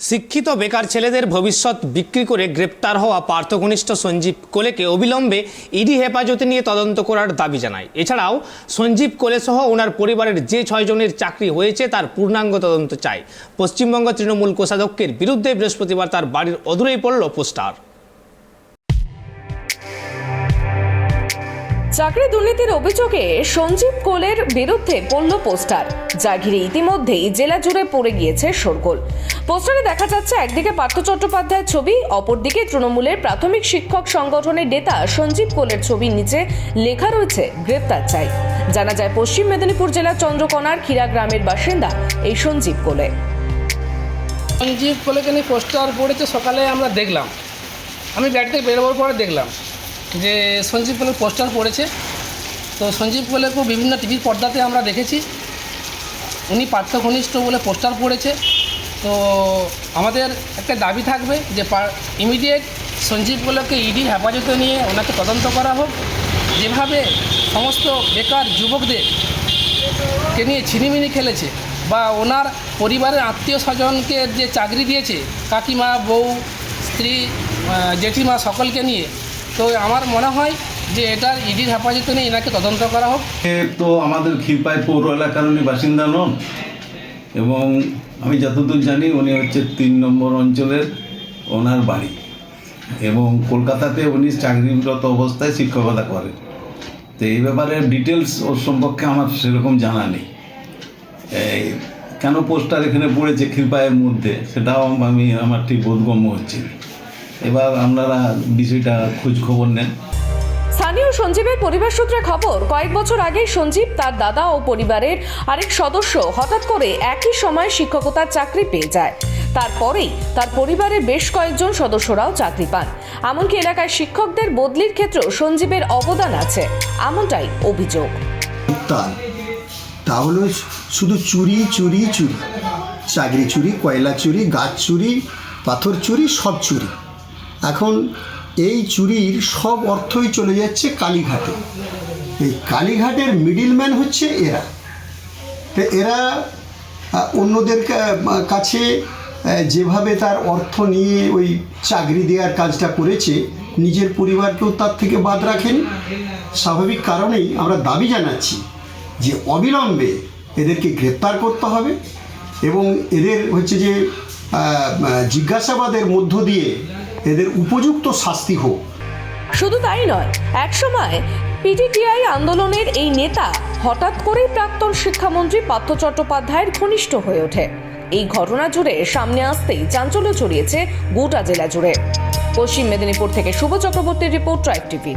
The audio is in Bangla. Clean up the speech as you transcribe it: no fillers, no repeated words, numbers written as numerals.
শিক্ষিত বেকার ছেলেদের ভবিষ্যৎ বিক্রি করে গ্রেপ্তার হওয়া পার্থঘনিষ্ঠ সঞ্জীব কোলেকে অবিলম্বে ইডি হেফাজতে নিয়ে তদন্ত করার দাবি জানায়। এছাড়াও সঞ্জীব কোলে সহ ওনার পরিবারের যে 6 জনের চাকরি হয়েছে তার পূর্ণাঙ্গ তদন্ত চায়। পশ্চিমবঙ্গ তৃণমূল কোষাধ্যক্ষের বিরুদ্ধে বৃহস্পতিবার তার বাড়ির অদূরেই পড়ল পোস্টার। চাকরি দুর্নীতির অভিযোগে সঞ্জীব কোলের বিরুদ্ধে পড়ল পোস্টার, যা ঘিরে ইতিমধ্যেই জেলা জুড়ে পড়ে গিয়েছে শোরগোল। পোস্টারে দেখা যাচ্ছে একদিকে পার্থ চট্টোপাধ্যায়ের ছবি, অপরদিকে তৃণমূলের প্রাথমিক শিক্ষক সংগঠনের নেতা সঞ্জীব কোলের ছবির নিচে লেখা রয়েছে গ্রেপ্তার চাই। জানা যায় পশ্চিম মেদিনীপুর জেলার চন্দ্রকোনার ক্ষীরা গ্রামের বাসিন্দা এই সঞ্জীব কোলে। সঞ্জীব কোলেকে নিয়ে পোস্টার পড়েছে, সকালে আমরা দেখলাম, আমি বাড়ি থেকে বেরোবার পরে দেখলাম যে সঞ্জীব কোলের পোস্টার পড়েছে। তো সঞ্জীব কোলেকেও বিভিন্ন টিভির পর্দাতে আমরা দেখেছি, উনি পার্থঘনিষ্ঠ বলে পোস্টার পড়েছে। তো আমাদের একটা দাবি থাকবে যে ইমিডিয়েট সঞ্জীব কোলেকে ইডি হেফাজতে নিয়ে ওনাকে তদন্ত করা হোক। যেভাবে সমস্ত বেকার যুবকদেরকে নিয়ে ছিনিমিনি খেলেছে বা ওনার পরিবারের আত্মীয় স্বজনকে যে চাকরি দিয়েছে, কাকিমা, বউ, স্ত্রী, জেঠিমা সকলকে নিয়ে, তো আমার মনে হয় যে এটার ইডির হেফাজতে নিয়ে এনাকে তদন্ত করা হোক। তো আমাদের ক্ষীরপাই পৌর এলাকার উনি বাসিন্দা নন, এবং আমি যতদূর জানি উনি হচ্ছে 3 নম্বর অঞ্চলের ওনার বাড়ি, এবং কলকাতাতে উনি চাকরিরত অবস্থায় শিক্ষকতা করেন। তো এই ব্যাপারে ডিটেলস ওর সম্পর্কে আমার সেরকম জানা নেই। কেন পোস্টার এখানে পড়েছে ক্ষীরপাইয়ের মধ্যে, সেটাও আমার ঠিক বোধগম্য হচ্ছে। এবার আপনারা বিষয়টা খোঁজ খবর নেন। স্থানীয় সঞ্জীবের পরিবার সূত্রে খবর, কয়েক বছর আগে সঞ্জীব, তার দাদা ও পরিবারের আরেক সদস্য হঠাৎ করে একই সময় শিক্ষকতার চাকরি পেয়ে যায়। তারপরেই তার পরিবারের বেশ কয়েকজন সদস্যরাও চাকরি পান। এমনকি এলাকায় শিক্ষকদের বদলির ক্ষেত্রেও সঞ্জীবের অবদান আছে, এমনটাই অভিযোগ। তাহলে শুধু চুরি চুরি চুরি, চাকরি চুরি, কয়লা চুরি, গাছ চুরি, পাথর চুরি, সব চুরি। এখন এই চুরির সব অর্থই চলে যাচ্ছে কালীঘাটে। এই কালীঘাটের মিডিলম্যান হচ্ছে এরা। তো এরা অন্যদের কাছে যেভাবে তার অর্থ নিয়ে ওই চাকরি দেওয়ার কাজটা করেছে, নিজের পরিবারকেও তার থেকে বাদ রাখেন। স্বাভাবিক কারণেই আমরা দাবি জানাচ্ছি যে অবিলম্বে এদেরকে গ্রেপ্তার করতে হবে, এবং এদের হচ্ছে যে জিজ্ঞাসাবাদের মধ্য দিয়ে এদের উপযুক্ত শাস্তি হোক। শুধু তাই নয়, একসময় পিটিটিআই আন্দোলনের এই নেতা হঠাৎ করেই প্রাক্তন শিক্ষামন্ত্রী পার্থ চট্টোপাধ্যায়ের ঘনিষ্ঠ হয়ে ওঠে। এই ঘটনা জুড়ে সামনে আসতেই চাঞ্চল্য ছড়িয়েছে গোটা জেলা জুড়ে। পশ্চিম মেদিনীপুর থেকে শুভ চক্রবর্তীর রিপোর্ট, ট্রাইব টিভি।